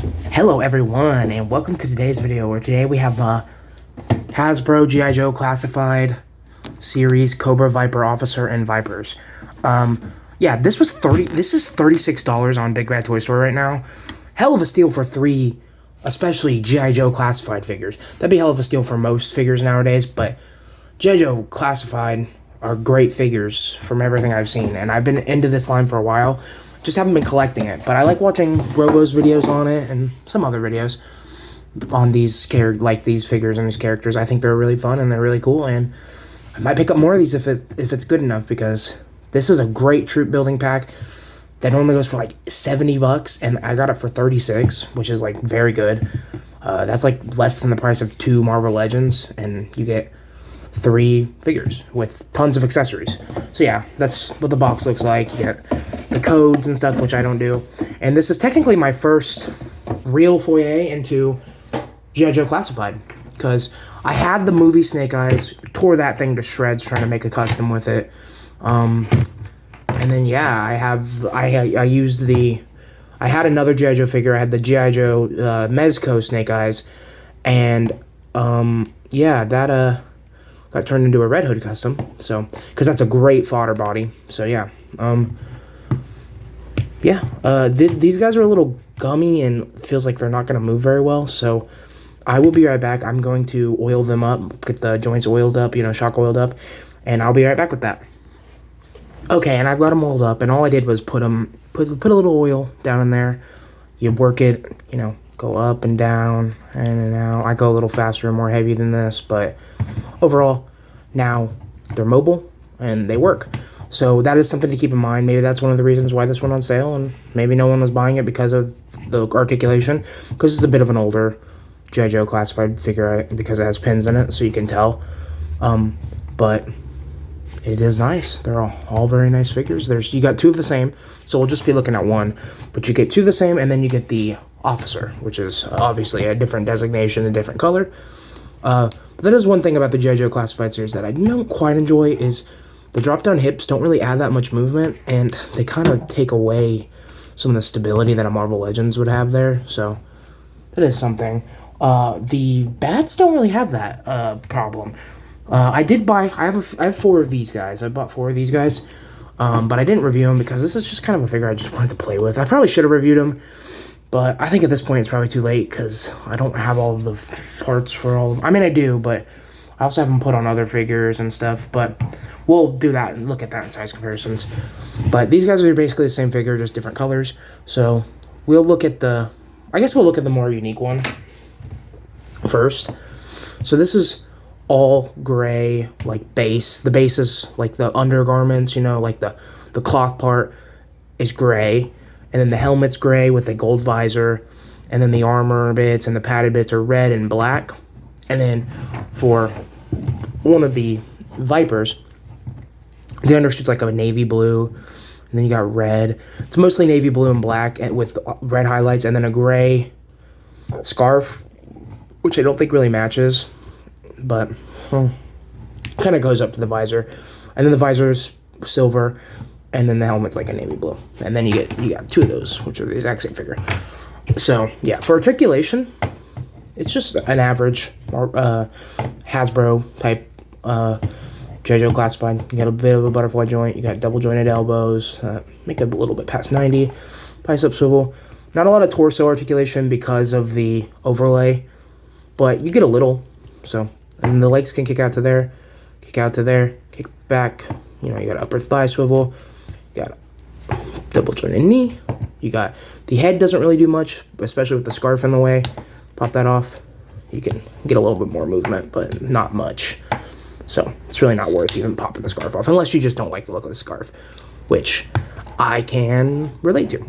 Hello everyone, and welcome to today's video, where today we have Hasbro G.I. Joe Classified Series Cobra Viper Officer and Vipers. Yeah, this is $36 on Big Bad Toy Store right now. Hell of a steal for three, especially G.I. Joe Classified figures. That'd be hell of a steal for most figures nowadays, but G.I. Joe Classified are great figures from everything I've seen, and I've been into this line for a while. Just haven't been collecting it, but I like watching Robo's videos on it and some other videos on these figures and these characters. I think they're really fun and they're really cool, and I might pick up more of these if it's good enough, because this is a great troop building pack that normally goes for like $70, and I got it for 36, which is like very good. That's like less than the price of 2 Marvel Legends, and you get 3 figures with tons of accessories. So yeah, that's what the box looks like. You get the codes and stuff, which I don't do. And this is technically my first real foyer into G.I. Joe Classified, because I had the movie Snake Eyes, tore that thing to shreds trying to make a custom with it. And then yeah, I had another G.I. Joe figure. I had the G.I. Joe Mezco Snake Eyes, and yeah, that got turned into a Red Hood custom, so, because that's a great fodder body. So yeah, these guys are a little gummy and feels like they're not going to move very well, so I will be right back. I'm going to oil them up, get the joints oiled up, shock oiled up, and I'll be right back with that. Okay, and I've got them oiled up, and all I did was put a little oil down in there. You work it, go up and down, in and out. I go a little faster and more heavy than this, but overall, now they're mobile and they work. So that is something to keep in mind. Maybe that's one of the reasons why this went on sale, and maybe no one was buying it because of the articulation, because it's a bit of an older G.I. Joe Classified figure, because it has pins in it, so you can tell. But it is nice. They're all very nice figures. You got 2 of the same, so we'll just be looking at one, but you get 2 of the same, and then you get the Officer, which is obviously a different designation, a different color. But that is one thing about the G.I. Joe Classified series that I don't quite enjoy, is the drop-down hips don't really add that much movement, and they kind of take away some of the stability that a Marvel Legends would have there, so that is something. The bats don't really have that problem. I have 4 of these guys. I bought 4 of these guys, but I didn't review them because this is just kind of a figure I just wanted to play with. I probably should have reviewed them, but I think at this point it's probably too late, because I don't have all of the parts for all of them. I mean, I do, but I also have them put on other figures and stuff, but we'll do that and look at that in size comparisons. But these guys are basically the same figure, just different colors. So we'll look at the more unique one first. So this is all gray, like base. The base is like the undergarments, like the cloth part is gray. And then the helmet's gray with a gold visor. And then the armor bits and the padded bits are red and black. And then for one of the Vipers, the undersuit's like a navy blue. And then you got red. It's mostly navy blue and black with red highlights. And then a gray scarf, which I don't think really matches, but kind of goes up to the visor. And then the visor's silver. And then the helmet's like a navy blue. And then you got 2 of those, which are the exact same figure. So, yeah, for articulation, it's just an average Hasbro type G.I. Joe Classified. You got a bit of a butterfly joint. You got double jointed elbows. Make it a little bit past 90. Bicep swivel. Not a lot of torso articulation because of the overlay, but you get a little. So, and the legs can kick out to there, kick back. You got upper thigh swivel. You got a double jointed knee. You got the head doesn't really do much, especially with the scarf in the way. Pop that off. You can get a little bit more movement, but not much. So it's really not worth even popping the scarf off, unless you just don't like the look of the scarf, which I can relate to.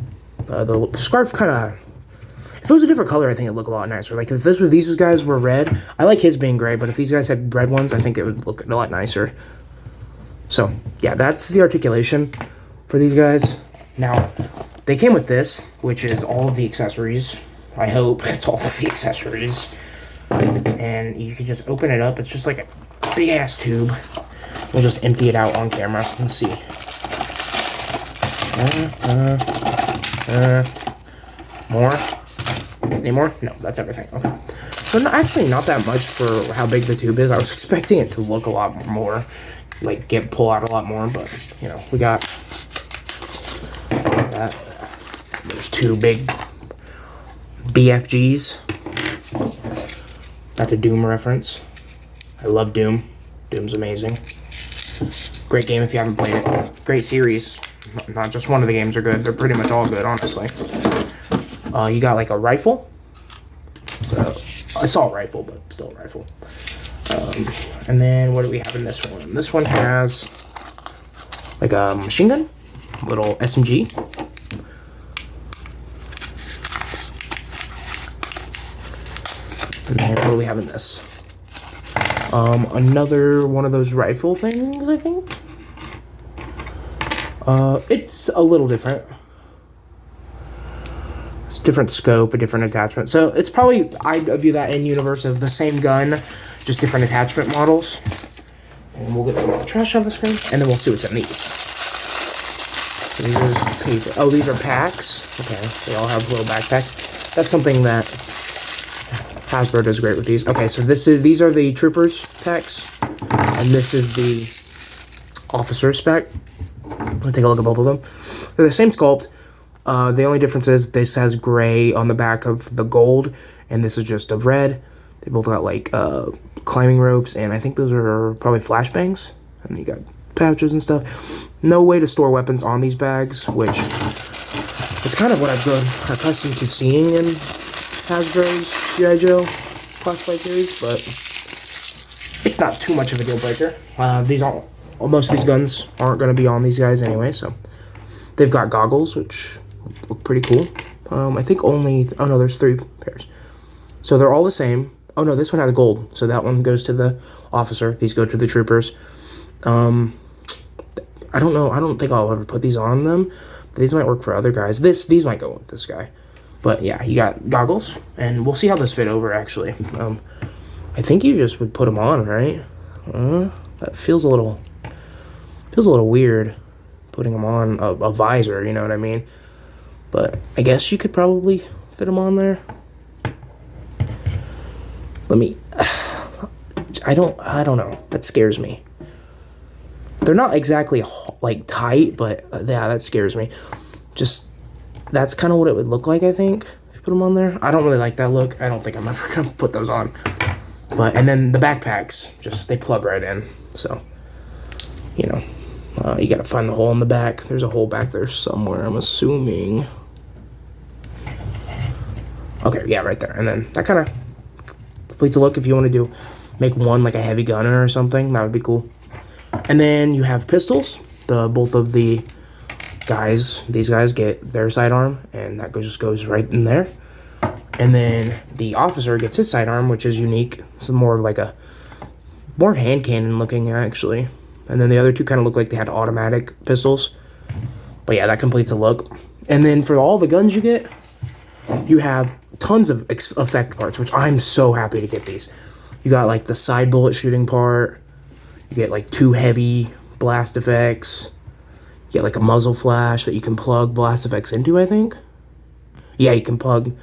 The scarf kind of, if it was a different color, I think it'd look a lot nicer. Like if these guys were red, I like his being gray, but if these guys had red ones, I think it would look a lot nicer. So yeah, that's the articulation for these guys. Now, they came with this, which is all of the accessories. I hope it's all of the accessories. And you can just open it up. It's just like a big ass tube. We'll just empty it out on camera and see. More. Any more? No, that's everything. Okay. So actually not that much for how big the tube is. I was expecting it to look a lot more, like pull out a lot more, but you know, we got that. There's 2 big BFGs. That's a Doom reference. I love Doom. Doom's amazing. Great game if you haven't played it. Great series. Not just one of the games are good. They're pretty much all good, honestly. You got like a rifle. Assault rifle, but still a rifle. And then what do we have in this one? This one has like a machine gun, little SMG. And then what do we have in this? Another one of those rifle things, I think. It's a little different. It's a different scope, a different attachment. So it's probably, I view that in universe as the same gun, just different attachment models. And we'll get the trash out of the screen, and then we'll see what's in these. So these are paper. Oh, these are packs. Okay, they all have little backpacks. That's something that Hasbro does great with these. Okay, so these are the Troopers packs, and this is the Officer spec. I'll take a look at both of them. They're the same sculpt. The only difference is this has gray on the back of the gold, and this is just a red. They both got like climbing ropes, and I think those are probably flashbangs. And then you got pouches and stuff. No way to store weapons on these bags, which it's kind of what I've grown accustomed to seeing in Hasbro's G.I. Joe classified series, but it's not too much of a deal breaker. Most of these guns aren't going to be on these guys anyway, so they've got goggles, which look pretty cool. I think only, oh no, there's 3 pairs. So they're all the same. Oh no, this one has gold, so that one goes to the Officer. These go to the Troopers. I don't know, I don't think I'll ever put these on them. These might work for other guys. These might go with this guy. But yeah, you got goggles, and we'll see how this fit over, actually. I think you just would put them on, right? That feels a little weird, putting them on a visor, you know what I mean? But I guess you could probably fit them on there. I don't know. That scares me. They're not exactly like tight, but yeah, that scares me. Just, that's kind of what it would look like, I think, if you put them on there. I don't really like that look. I don't think I'm ever gonna put those on. But, and then the backpacks, they plug right in. So, you know, you gotta find the hole in the back. There's a hole back there somewhere, I'm assuming. Okay, yeah, right there. And then that kind of completes a look. If you want to make one like a heavy gunner or something, that would be cool. And then you have pistols. Both of the guys, these guys get their sidearm, and that just goes right in there. And then the Officer gets his sidearm, which is unique. It's more like more hand cannon looking, actually. And then the other 2 kind of look like they had automatic pistols. But yeah, that completes the look. And then for all the guns you get, you have tons of effect parts, which I'm so happy to get these. You got like the side bullet shooting part. You get like 2 heavy blast effects. You get like a muzzle flash that you can plug blast effects into, I think. Yeah, you can plug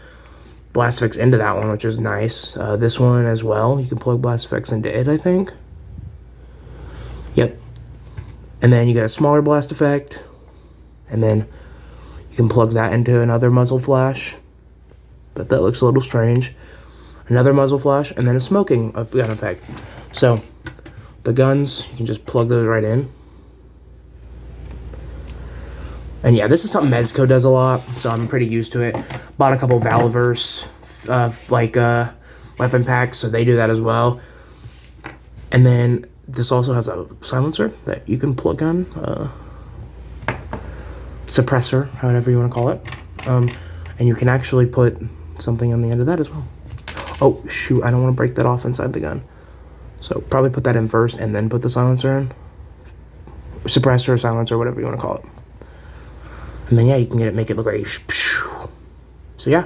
blast effects into that one, which is nice. This one as well, you can plug blast effects into it, I think. Yep. And then you got a smaller blast effect. And then you can plug that into another muzzle flash. But that looks a little strange. Another muzzle flash, and then a smoking gun effect. So, the guns, you can just plug those right in. And yeah, this is something Mezco does a lot, so I'm pretty used to it. Bought a couple Valverse, weapon packs, so they do that as well. And then this also has a silencer that you can plug on. Suppressor, however you want to call it. And you can actually put something on the end of that as well. Oh, shoot, I don't want to break that off inside the gun. So probably put that in first and then put the silencer in. Suppressor, silencer, whatever you want to call it. And then, yeah, you can make it look like... So, yeah,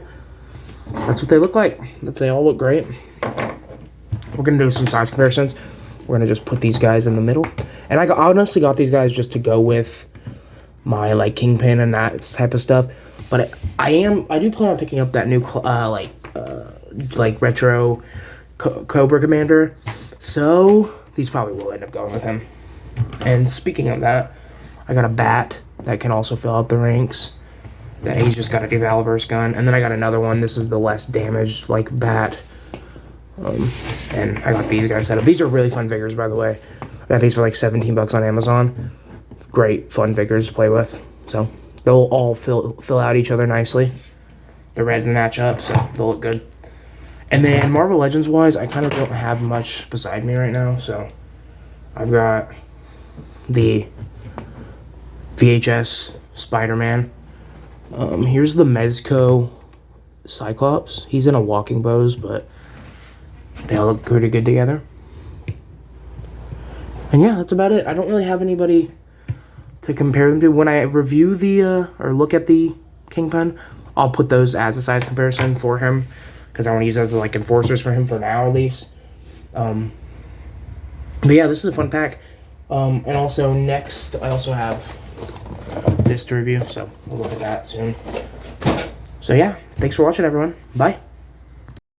that's what they look like. They all look great. We're going to do some size comparisons. We're going to just put these guys in the middle. And I honestly got these guys just to go with my, like, Kingpin and that type of stuff. But I do plan on picking up that new like retro Cobra Commander. So these probably will end up going with him. And speaking of that, I got a bat that can also fill out the ranks. That he's just got a Devalver's gun. And then I got another one. This is the less damaged, like, bat. And I got these guys set up. These are really fun figures, by the way. I got these for like 17 bucks on Amazon. Great, fun figures to play with. So they'll all fill out each other nicely. The reds match up, so they'll look good. And then Marvel Legends wise, I kind of don't have much beside me right now. So I've got the VHS Spider-Man. Here's the Mezco Cyclops. He's in a walking pose, but they all look pretty good together. And yeah, that's about it. I don't really have anybody to compare them to. When I review the, or look at the Kingpin, I'll put those as a size comparison for him, because I want to use those as like enforcers for him for now, at least. But yeah, this is a fun pack. And also next, I also have this to review, so we'll look at that soon. So yeah, thanks for watching, everyone. Bye.